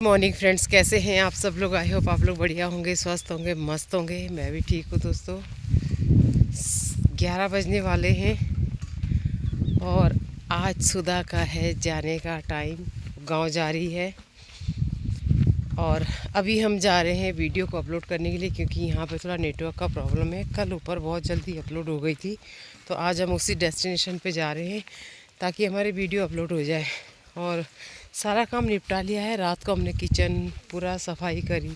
Morning friends, कैसे हैं आप सब लोग। आई होप आप लोग बढ़िया होंगे, स्वस्थ होंगे, मस्त होंगे। मैं भी ठीक हूँ दोस्तों। 11 बजने वाले हैं और आज सुधा का है जाने का टाइम। गांव जा रही है और अभी हम जा रहे हैं वीडियो को अपलोड करने के लिए, क्योंकि यहाँ पे थोड़ा नेटवर्क का प्रॉब्लम है। कल ऊपर बहुत जल्दी अपलोड हो गई थी, तो आज हम उसी डेस्टिनेशन पे जा रहे हैं ताकि हमारी वीडियो अपलोड हो जाए। और सारा काम निपटा लिया है। रात को हमने किचन पूरा सफाई करी।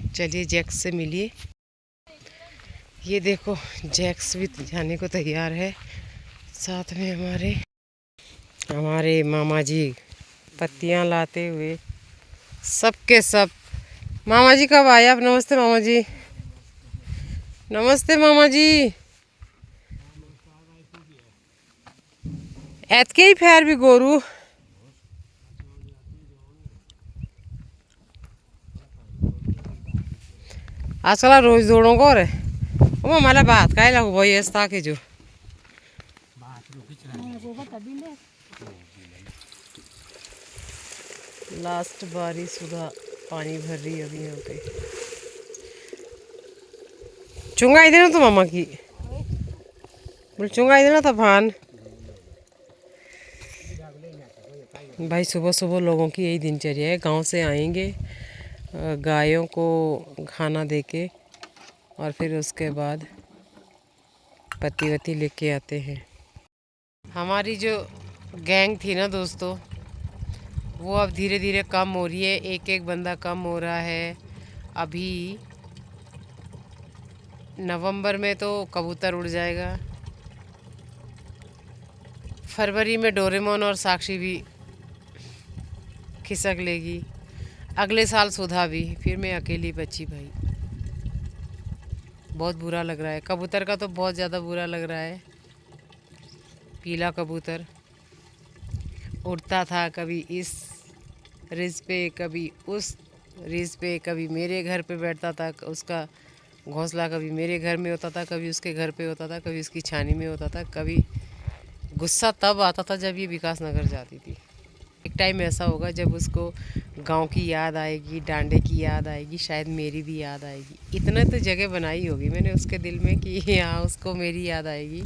चलिए जैक्स से मिलिए। ये देखो, जैक्स भी जाने को तैयार है। साथ में हमारे मामा जी पत्तियां लाते हुए सब के सब। मामा जी कब आए आप? नमस्ते मामा जी। नमस्ते मामा जी। ऐतके ही फेर भी गोरू आजकल रोज दौड़ों को रे वो मला बात काय लगो भाई ऐसा के जो लास्ट बारिश सुधा पानी भर रही है अभी यहाँ पे। चुंगाई देना तो मामा की बोल, चुंगाई देना था भान। भाई सुबह सुबह लोगों की यही दिनचर्या है। गांव से आएंगे, गायों को खाना देके और फिर उसके बाद पत्ती वत्ती लेके आते हैं। हमारी जो गैंग थी ना दोस्तों, वो अब धीरे धीरे कम हो रही है। एक एक बंदा कम हो रहा है। अभी नवंबर में तो कबूतर उड़ जाएगा। फरवरी में डोरेमोन और साक्षी भी खिसक लेगी। अगले साल सुधा भी। फिर मैं अकेली बची भाई। बहुत बुरा लग रहा है। कबूतर का तो बहुत ज़्यादा बुरा लग रहा है। पीला कबूतर उड़ता था, कभी इस रिज पे कभी उस रिज पे, कभी मेरे घर पे बैठता था। उसका घोंसला कभी मेरे घर में होता था, कभी उसके घर पे होता था, कभी उसकी छानी में होता था। कभी गुस्सा तब आता था जब ये विकास नगर जाती थी। एक टाइम ऐसा होगा जब उसको गांव की याद आएगी, डांडे की याद आएगी, शायद मेरी भी याद आएगी। इतना तो जगह बनाई होगी मैंने उसके दिल में कि हाँ उसको मेरी याद आएगी।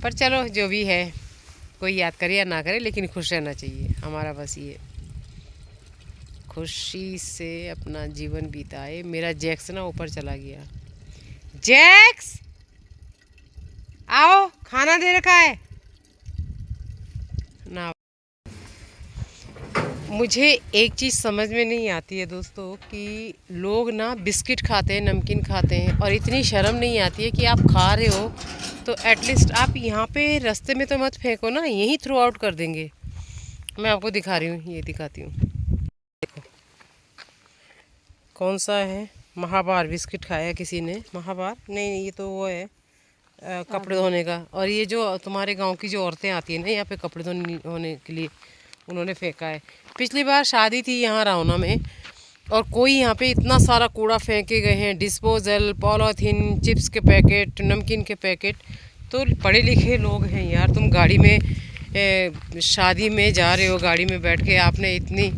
पर चलो जो भी है, कोई याद करे या ना करे, लेकिन खुश रहना चाहिए। हमारा बस ये खुशी से अपना जीवन बीताए। मेरा जैक्स ना ऊपर चला गया। जैक्स आओ, खाना दे रखा है ना। मुझे एक चीज़ समझ में नहीं आती है दोस्तों कि लोग ना बिस्किट खाते हैं, नमकीन खाते हैं और इतनी शर्म नहीं आती है कि आप खा रहे हो तो एटलीस्ट आप यहाँ पे रास्ते में तो मत फेंको ना, यहीं थ्रो आउट कर देंगे। मैं आपको दिखा रही हूँ, ये दिखाती हूँ। देखो कौन सा है, महाबार बिस्किट खाया किसी ने। महाबार नहीं, ये तो वो है कपड़े धोने का। और ये जो तुम्हारे गांव की जो औरतें आती हैं ना यहाँ पे कपड़े धोने के लिए, उन्होंने फेंका है। पिछली बार शादी थी यहाँ रावना में और कोई यहाँ पे इतना सारा कूड़ा फेंके गए हैं। डिस्पोजल, पॉलीथीन, चिप्स के पैकेट, नमकीन के पैकेट। तो पढ़े लिखे लोग हैं यार। तुम गाड़ी में शादी में जा रहे हो, गाड़ी में बैठ के आपने इतनी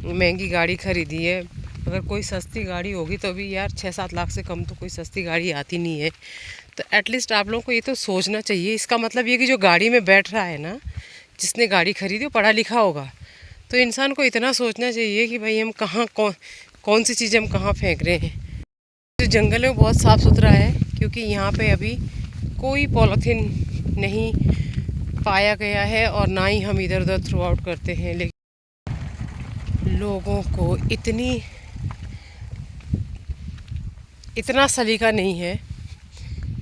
महंगी गाड़ी खरीदी है। अगर कोई सस्ती गाड़ी होगी तो भी यार 6-7 लाख से कम तो कोई सस्ती गाड़ी आती नहीं है। तो एटलीस्ट आप लोगों को ये तो सोचना चाहिए। इसका मतलब ये कि जो गाड़ी में बैठ रहा है ना, जिसने गाड़ी खरीदी वो पढ़ा लिखा होगा। तो इंसान को इतना सोचना चाहिए कि भाई हम कहाँ कौन सी चीज़ें हम कहाँ फेंक रहे हैं। जो जंगल है वो बहुत साफ़ सुथरा है, क्योंकि यहाँ पे अभी कोई पॉलीथीन नहीं पाया गया है और ना ही हम इधर उधर थ्रो आउट करते हैं। लेकिन लोगों को इतना सलीका नहीं है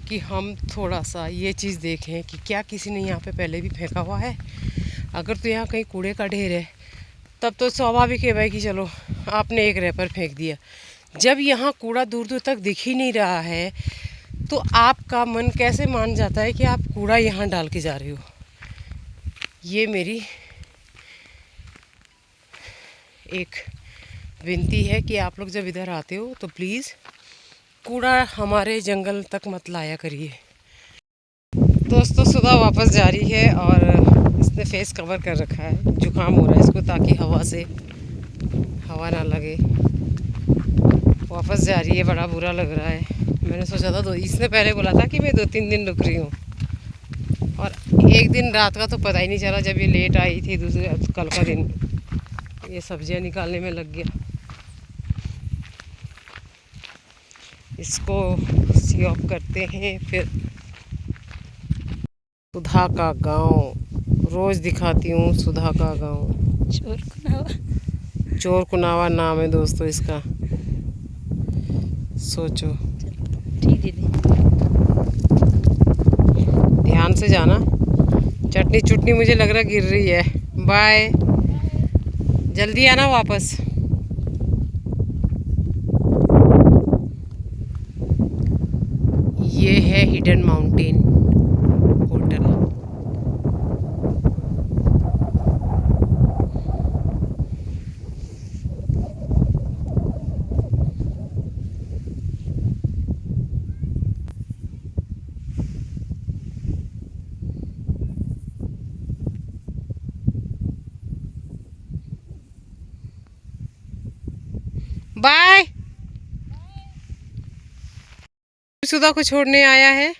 कि हम थोड़ा सा ये चीज़ देखें कि क्या किसी ने यहाँ पे पहले भी फेंका हुआ है। अगर तो यहाँ कहीं कूड़े का ढेर है तब तो स्वाभाविक है भाई कि चलो आपने एक रैपर फेंक दिया। जब यहाँ कूड़ा दूर दूर तक दिख ही नहीं रहा है तो आपका मन कैसे मान जाता है कि आप कूड़ा यहाँ डाल के जा रहे हो। ये मेरी एक विनती है कि आप लोग जब इधर आते हो तो प्लीज़ कूड़ा हमारे जंगल तक मत लाया करिए। दोस्तों सुबह वापस जा रही है और इस इसने फेस कवर कर रखा है, जुकाम हो रहा है इसको, ताकि हवा से हवा ना लगे। वापस जा रही है, बड़ा बुरा लग रहा है। मैंने सोचा था, तो इसने पहले बोला था कि मैं 2-3 दिन रुक रही हूँ, और एक दिन रात का तो पता ही नहीं चला। जब ये लेट आई थी दूसरे कल का दिन, ये सब्जियां निकालने में लग गया। इसको सी ऑफ करते हैं। फिर सुधा का गांव रोज दिखाती हूँ, सुधा का गांव। चोर कुनावा नाम है दोस्तों इसका, सोचो। ठीक दीदी, ध्यान से जाना, चटनी चुटनी मुझे लग रहा गिर रही है। बाय, जल्दी आना वापस। ये है हिडन माउंटेन होटल। बाय। सुधा को छोड़ने आया है,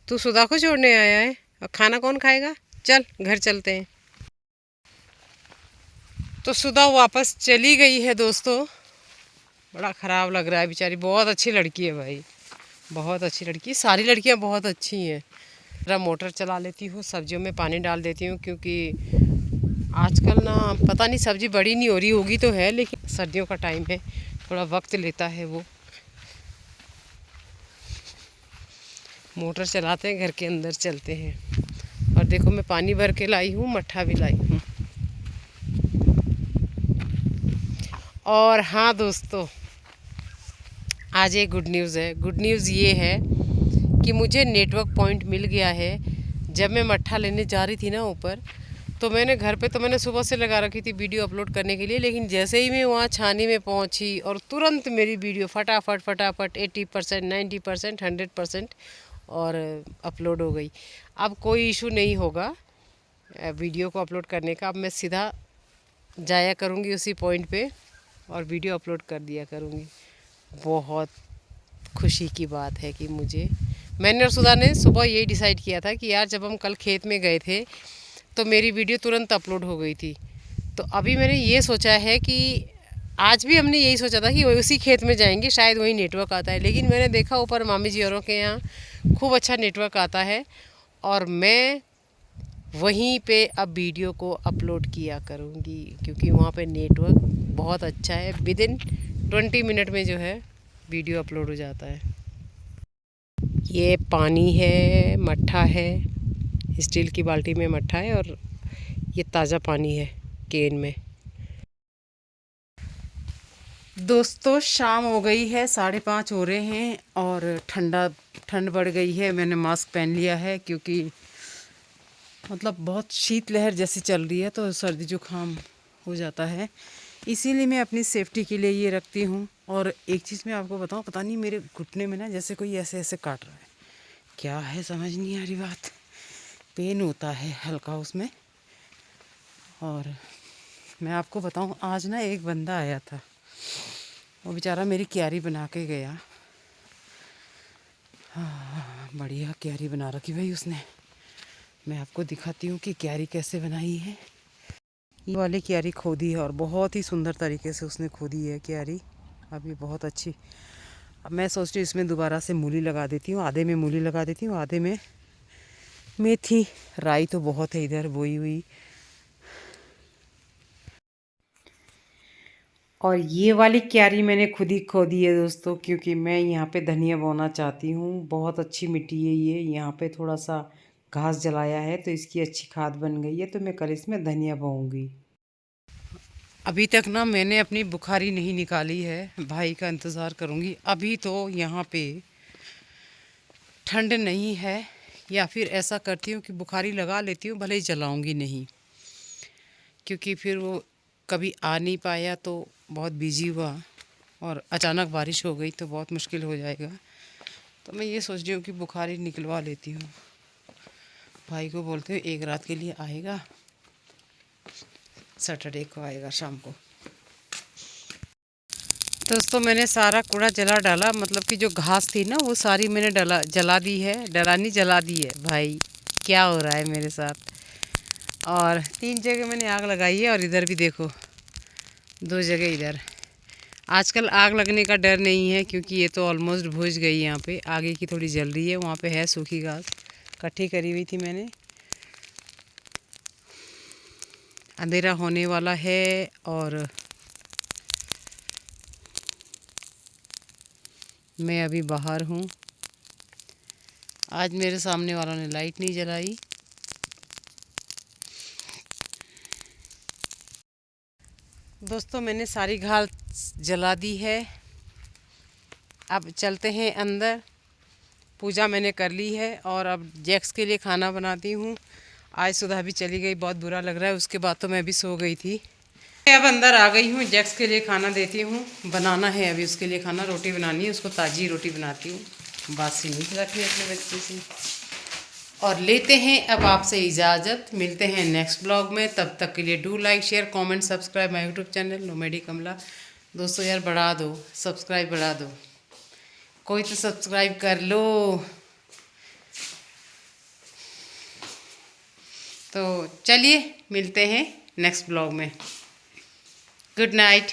तू सुधा को छोड़ने आया है, और खाना कौन खाएगा? चल घर चलते हैं। तो सुधा वापस चली गई है दोस्तों। बड़ा ख़राब लग रहा है, बेचारी बहुत अच्छी लड़की है भाई, बहुत अच्छी लड़की। सारी लड़कियां बहुत अच्छी हैं। जरा मोटर चला लेती हूँ, सब्जियों में पानी डाल देती हूँ, क्योंकि आजकल ना पता नहीं सब्जी बड़ी नहीं हो रही होगी तो है, लेकिन सर्दियों का टाइम है, थोड़ा वक्त लेता है वो। मोटर चलाते हैं, घर के अंदर चलते हैं। और देखो मैं पानी भर के लाई हूँ, मट्ठा भी लाई हूँ। और हाँ दोस्तों, आज एक गुड न्यूज़ है। गुड न्यूज़ ये है कि मुझे नेटवर्क पॉइंट मिल गया है। जब मैं मट्ठा लेने जा रही थी ना ऊपर, तो मैंने घर पे तो मैंने सुबह से लगा रखी थी वीडियो अपलोड करने के लिए, लेकिन जैसे ही मैं वहाँ छानी में पहुँची और तुरंत मेरी वीडियो फटाफट फटाफट 80%, 90%, 100% और अपलोड हो गई। अब कोई इशू नहीं होगा वीडियो को अपलोड करने का। अब मैं सीधा जाया करूँगी उसी पॉइंट पे और वीडियो अपलोड कर दिया करूँगी। बहुत खुशी की बात है कि मैंने और सुधा ने सुबह यही डिसाइड किया था कि यार जब हम कल खेत में गए थे तो मेरी वीडियो तुरंत अपलोड हो गई थी। तो अभी मैंने ये सोचा है कि आज भी हमने यही सोचा था कि उसी खेत में जाएंगे, शायद वहीं नेटवर्क आता है। लेकिन मैंने देखा ऊपर मामी जी औरों के यहाँ खूब अच्छा नेटवर्क आता है, और मैं वहीं पे अब वीडियो को अपलोड किया करूँगी, क्योंकि वहाँ पे नेटवर्क बहुत अच्छा है। विदिन 20 मिनट में जो है वीडियो अपलोड हो जाता है। ये पानी है, मट्ठा है, स्टील की बाल्टी में मट्ठा है, और ये ताज़ा पानी है केन में। दोस्तों शाम हो गई है, 5:30 हो रहे हैं, और ठंड बढ़ गई है। मैंने मास्क पहन लिया है, क्योंकि मतलब बहुत शीतलहर जैसी चल रही है, तो सर्दी जुकाम हो जाता है। इसीलिए मैं अपनी सेफ्टी के लिए ये रखती हूँ। और एक चीज़ मैं आपको बताऊँ, पता नहीं मेरे घुटने में ना जैसे कोई ऐसे ऐसे काट रहा है, क्या है समझ नहीं आ रही बात। पेन होता है हल्का उसमें। और मैं आपको बताऊँ, आज ना एक बंदा आया था, वो बेचारा मेरी क्यारी बना के गया। हाँ, बढ़िया क्यारी बना रखी भाई उसने। मैं आपको दिखाती हूँ कि क्यारी कैसे बनाई है। ये वाली क्यारी खोदी है, और बहुत ही सुंदर तरीके से उसने खोदी है क्यारी। अब ये बहुत अच्छी। अब मैं सोच रही हूँ इसमें दोबारा से मूली लगा देती हूँ, आधे में मूली लगा देती हूँ, आधे में मेथी। राई तो बहुत है इधर बोई हुई। और ये वाली क्यारी मैंने खुद ही खोदी है दोस्तों, क्योंकि मैं यहाँ पे धनिया बोना चाहती हूँ। बहुत अच्छी मिट्टी है ये, यहाँ पे थोड़ा सा घास जलाया है तो इसकी अच्छी खाद बन गई है। तो मैं कल इसमें धनिया बोऊँगी। अभी तक ना मैंने अपनी बुखारी नहीं निकाली है, भाई का इंतज़ार करूँगी। अभी तो यहाँ पे ठंड नहीं है, या फिर ऐसा करती हूँ कि बुखारी लगा लेती हूँ, भले ही जलाऊँगी नहीं, क्योंकि फिर वो कभी आ नहीं पाया तो बहुत बिजी हुआ, और अचानक बारिश हो गई तो बहुत मुश्किल हो जाएगा। तो मैं ये सोच रही हूँ कि बुखारी निकलवा लेती हूँ। भाई को बोलते हुए एक रात के लिए आएगा, सैटरडे को आएगा शाम को। दोस्तों मैंने सारा कूड़ा जला डाला, मतलब कि जो घास थी ना वो सारी मैंने जला दी है, डलानी जला दी है। भाई क्या हो रहा है मेरे साथ। और 3 जगह मैंने आग लगाई है, और इधर भी देखो 2 जगह इधर। आजकल आग लगने का डर नहीं है, क्योंकि ये तो ऑलमोस्ट बुझ गई। यहाँ पे आगे की थोड़ी जल रही है, वहाँ पे है सूखी घास इकट्ठी करी हुई थी मैंने। अंधेरा होने वाला है और मैं अभी बाहर हूँ। आज मेरे सामने वालों ने लाइट नहीं जलाई। दोस्तों मैंने सारी घास जला दी है। अब चलते हैं अंदर। पूजा मैंने कर ली है और अब जैक्स के लिए खाना बनाती हूँ। आज सुधा भी चली गई, बहुत बुरा लग रहा है। उसके बाद तो मैं भी सो गई थी। मैं अब अंदर आ गई हूँ, जैक्स के लिए खाना देती हूँ। बनाना है अभी उसके लिए खाना, रोटी बनानी है उसको, ताज़ी रोटी बनाती हूँ, बासी नहीं खिलाती अपने बच्चे से। और लेते हैं अब आपसे इजाज़त। मिलते हैं नेक्स्ट ब्लॉग में, तब तक के लिए do like share comment subscribe my YouTube channel नोमेडी कमला। दोस्तों यार बढ़ा दो, सब्सक्राइब बढ़ा दो, कोई तो सब्सक्राइब कर लो। तो चलिए मिलते हैं नेक्स्ट ब्लॉग में। Good night.